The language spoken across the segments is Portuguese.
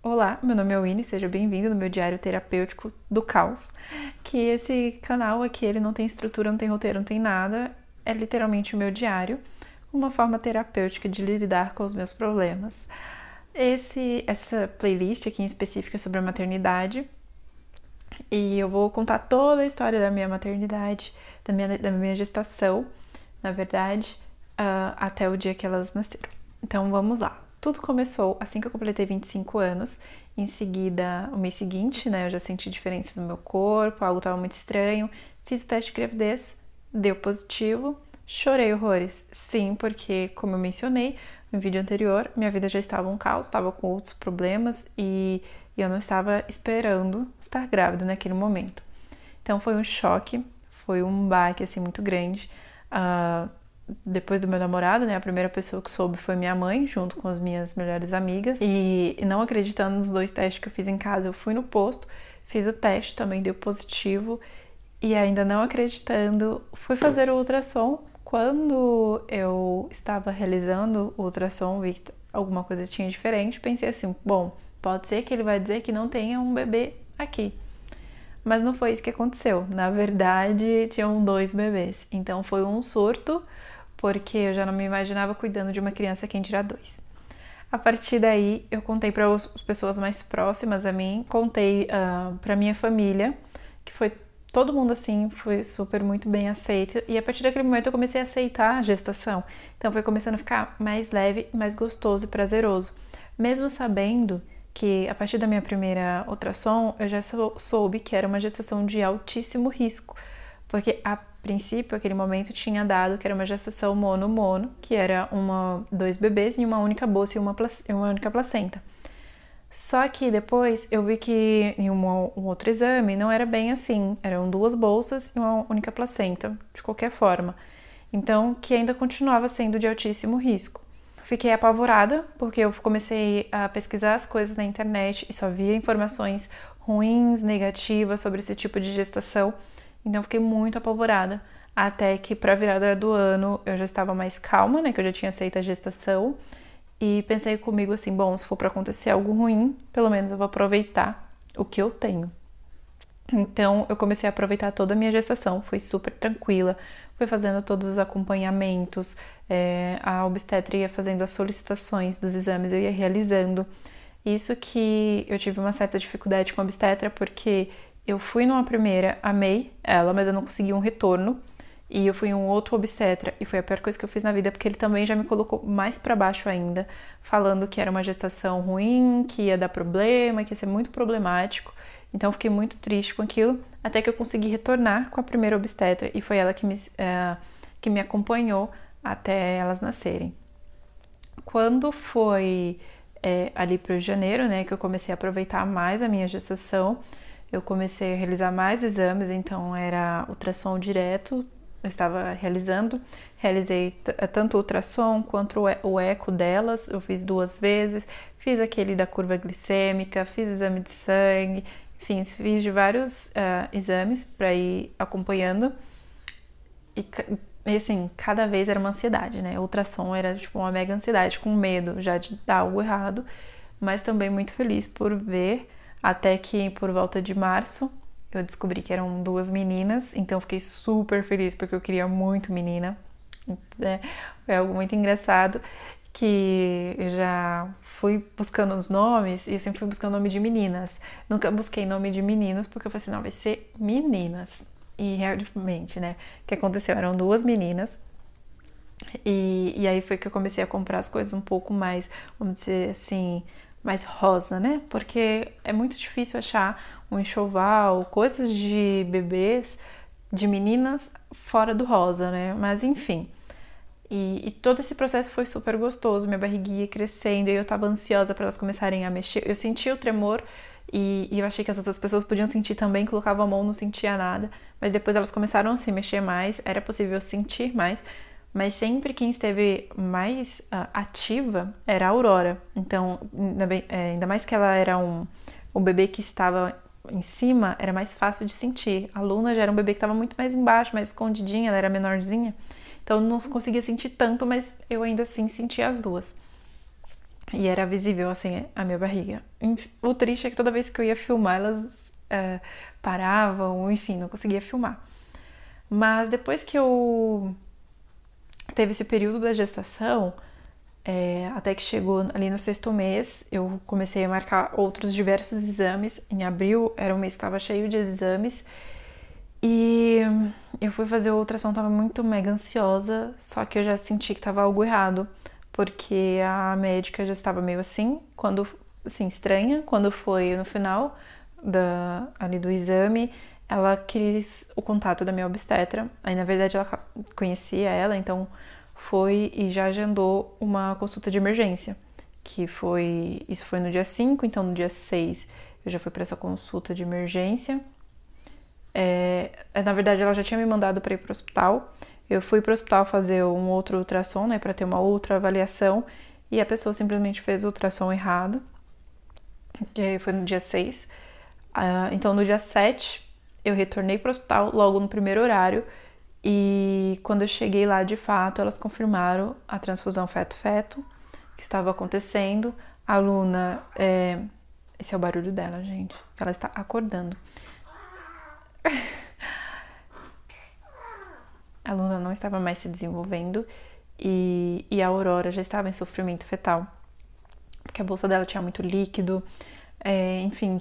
Olá, meu nome é Winnie, seja bem-vindo no meu diário terapêutico do caos. Que esse canal aqui, ele não tem estrutura, não tem roteiro, não tem nada. É literalmente o meu diário, uma forma terapêutica de lidar com os meus problemas. Essa playlist aqui em específico é sobre a maternidade. E eu vou contar toda a história da minha maternidade, da minha gestação, na verdade, até o dia que elas nasceram. Então vamos lá. Tudo começou assim que eu completei 25 anos. Em seguida, o mês seguinte, né, eu já senti diferenças no meu corpo, algo estava muito estranho. Fiz o teste de gravidez, deu positivo. Chorei horrores. Sim, porque, como eu mencionei no vídeo anterior, minha vida já estava um caos, estava com outros problemas e eu não estava esperando estar grávida naquele momento. Então foi um choque, foi um baque assim muito grande. Depois do meu namorado, né, a primeira pessoa que soube foi minha mãe, junto com as minhas melhores amigas. E não acreditando nos 2 testes que eu fiz em casa, eu fui no posto, fiz o teste, também deu positivo. E ainda não acreditando, fui fazer o ultrassom. Quando eu estava realizando o ultrassom, vi que alguma coisa tinha diferente. Pensei assim, bom, pode ser que ele vai dizer que não tenha um bebê aqui. Mas não foi isso que aconteceu. Na verdade, tinham 2 bebês. Então foi um surto, porque eu já não me imaginava cuidando de uma criança quem dirá 2. A partir daí, eu contei para as pessoas mais próximas a mim, contei para minha família, que foi todo mundo assim, foi super muito bem aceito. E a partir daquele momento eu comecei a aceitar a gestação. Então foi começando a ficar mais leve, mais gostoso e prazeroso. Mesmo sabendo que a partir da minha primeira ultrassom eu já soube que era uma gestação de altíssimo risco, porque a princípio, aquele momento tinha dado que era uma gestação mono-mono, que era 2 bebês em uma única bolsa e uma única placenta. Só que depois eu vi que em um outro exame não era bem assim, eram 2 bolsas e uma única placenta, de qualquer forma. Então, que ainda continuava sendo de altíssimo risco. Fiquei apavorada, porque eu comecei a pesquisar as coisas na internet e só via informações ruins, negativas sobre esse tipo de gestação. Então, fiquei muito apavorada. Até que, para a virada do ano, eu já estava mais calma, né? Que eu já tinha aceito a gestação. E pensei comigo assim: bom, se for para acontecer algo ruim, pelo menos eu vou aproveitar o que eu tenho. Então eu comecei a aproveitar toda a minha gestação, foi super tranquila, fui fazendo todos os acompanhamentos, a obstetra ia fazendo as solicitações dos exames, eu ia realizando. Isso que eu tive uma certa dificuldade com a obstetra, porque eu fui numa primeira, amei ela, mas eu não consegui um retorno. E eu fui em um outro obstetra, e foi a pior coisa que eu fiz na vida, porque ele também já me colocou mais pra baixo ainda, falando que era uma gestação ruim, que ia dar problema, que ia ser muito problemático. Então eu fiquei muito triste com aquilo, até que eu consegui retornar com a primeira obstetra, e foi ela que me acompanhou até elas nascerem. Quando foi ali para janeiro, né, que eu comecei a aproveitar mais a minha gestação, eu comecei a realizar mais exames, então era ultrassom direto, eu estava realizei tanto o ultrassom quanto o eco delas, eu fiz 2 vezes, fiz aquele da curva glicêmica, fiz exame de sangue, enfim, fiz de vários exames para ir acompanhando. E assim, cada vez era uma ansiedade, né? O ultrassom era tipo uma mega ansiedade, com medo já de dar algo errado, mas também muito feliz por ver, até que por volta de março eu descobri que eram 2 meninas, então eu fiquei super feliz porque eu queria muito menina, né? Foi algo muito engraçado que eu já fui buscando os nomes e eu sempre fui buscando nome de meninas. Nunca busquei nome de meninos porque eu falei assim, não, vai ser meninas. E realmente, né, o que aconteceu? Eram 2 meninas. E aí foi que eu comecei a comprar as coisas um pouco mais, vamos dizer assim, mais rosa, né? Porque é muito difícil achar um enxoval, coisas de bebês, de meninas fora do rosa, né? Mas enfim. E todo esse processo foi super gostoso, minha barriguinha crescendo, e eu tava ansiosa para elas começarem a mexer. Eu sentia o tremor e eu achei que as outras pessoas podiam sentir também, colocava a mão, não sentia nada. Mas depois elas começaram a se mexer mais, era possível sentir mais. Mas sempre quem esteve mais ativa era a Aurora. Então, ainda mais que ela era o bebê que estava em cima, era mais fácil de sentir. A Luna já era um bebê que estava muito mais embaixo, mais escondidinha, ela era menorzinha. Então eu não conseguia sentir tanto, mas eu ainda assim sentia as 2. E era visível, assim, a minha barriga. O triste é que toda vez que eu ia filmar, elas paravam, enfim, não conseguia filmar. Mas depois que eu teve esse período da gestação, até que chegou ali no 6º mês, eu comecei a marcar outros diversos exames. Em abril era um mês que estava cheio de exames. E eu fui fazer o ultrassom, tava muito mega ansiosa, só que eu já senti que tava algo errado, porque a médica já estava meio assim, estranha, quando foi no final ali do exame, ela quis o contato da minha obstetra. Aí, na verdade, ela conhecia ela, então foi e já agendou uma consulta de emergência, isso foi no dia 5, então no dia 6 eu já fui para essa consulta de emergência. Na verdade, ela já tinha me mandado para ir para o hospital. Eu fui para o hospital fazer um outro ultrassom, né, para ter uma outra avaliação, e a pessoa simplesmente fez o ultrassom errado. Que foi no dia 6. Então, no dia 7, eu retornei para o hospital logo no primeiro horário, e quando eu cheguei lá, de fato, elas confirmaram a transfusão feto-feto que estava acontecendo. A Luna, esse é o barulho dela, gente, ela está acordando. A Luna não estava mais se desenvolvendo e a Aurora já estava em sofrimento fetal, porque a bolsa dela tinha muito líquido, enfim,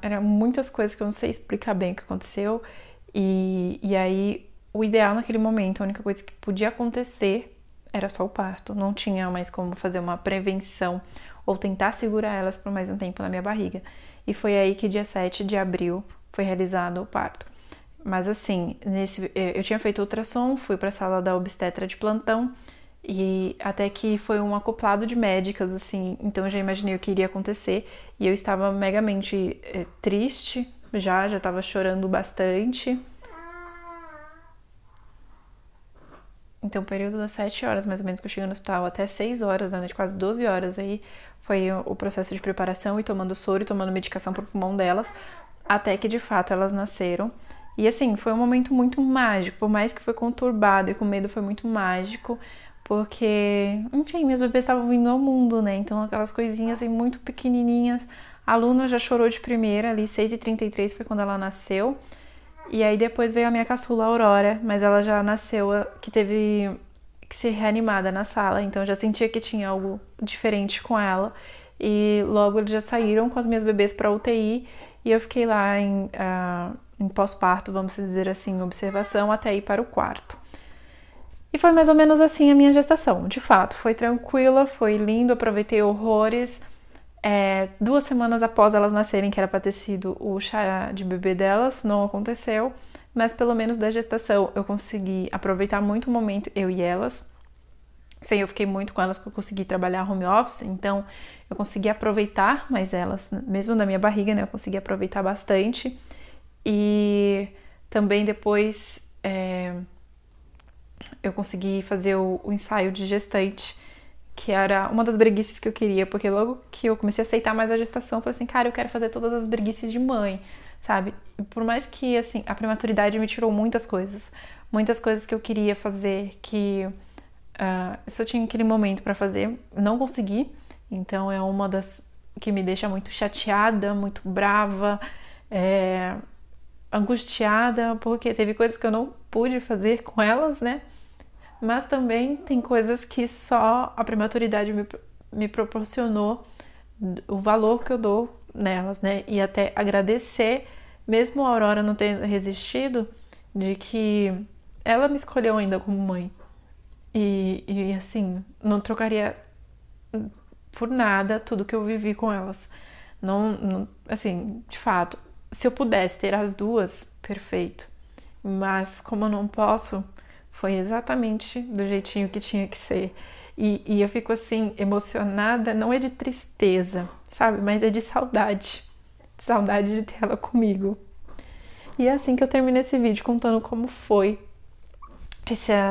eram muitas coisas que eu não sei explicar bem o que aconteceu. E aí, o ideal naquele momento, a única coisa que podia acontecer era só o parto. Não tinha mais como fazer uma prevenção ou tentar segurar elas por mais um tempo na minha barriga. E foi aí que dia 7 de abril foi realizado o parto. Mas assim, eu tinha feito ultrassom, fui para a sala da obstetra de plantão, e até que foi um acoplado de médicas, assim, então eu já imaginei o que iria acontecer, e eu estava megamente triste, já estava chorando bastante. Então, o período das 7 horas, mais ou menos, que eu cheguei no hospital, até 6 horas da noite, quase 12 horas, aí foi o processo de preparação e tomando soro e tomando medicação pro pulmão delas, até que, de fato, elas nasceram. E, assim, foi um momento muito mágico, por mais que foi conturbado e com medo, foi muito mágico, porque, enfim, meus bebês estavam vindo ao mundo, né? Então, aquelas coisinhas, assim, muito pequenininhas. A Luna já chorou de primeira, ali, 6h33 foi quando ela nasceu. E aí depois veio a minha caçula, Aurora, mas ela já nasceu, que teve que ser reanimada na sala, então eu já sentia que tinha algo diferente com ela. E logo eles já saíram com as minhas bebês para UTI e eu fiquei lá em pós-parto, vamos dizer assim, em observação, até ir para o quarto. E foi mais ou menos assim a minha gestação, de fato, foi tranquila, foi lindo, aproveitei horrores. 2 semanas após elas nascerem, que era para ter sido o chá de bebê delas, não aconteceu, mas pelo menos da gestação eu consegui aproveitar muito o momento, eu e elas. Sim, eu fiquei muito com elas porque eu consegui trabalhar home office, então eu consegui aproveitar mais elas, mesmo da minha barriga, né, eu consegui aproveitar bastante. E também depois eu consegui fazer o ensaio de gestante, que era uma das breguices que eu queria, porque logo que eu comecei a aceitar mais a gestação, eu falei assim, cara, eu quero fazer todas as breguices de mãe, sabe? E por mais que, assim, a prematuridade me tirou muitas coisas que eu queria fazer, que eu só tinha aquele momento pra fazer, não consegui, então é uma das que me deixa muito chateada, muito brava, angustiada, porque teve coisas que eu não pude fazer com elas, né? Mas também tem coisas que só a prematuridade me proporcionou, o valor que eu dou nelas, né? E até agradecer, mesmo a Aurora não ter resistido, de que ela me escolheu ainda como mãe. E assim, não trocaria por nada tudo que eu vivi com elas. Não, assim, de fato, se eu pudesse ter as duas, perfeito. Mas como eu não posso, foi exatamente do jeitinho que tinha que ser. E eu fico assim, emocionada, não é de tristeza, sabe? Mas é de saudade. Saudade de ter ela comigo. E é assim que eu termino esse vídeo contando como foi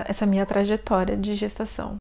essa minha trajetória de gestação.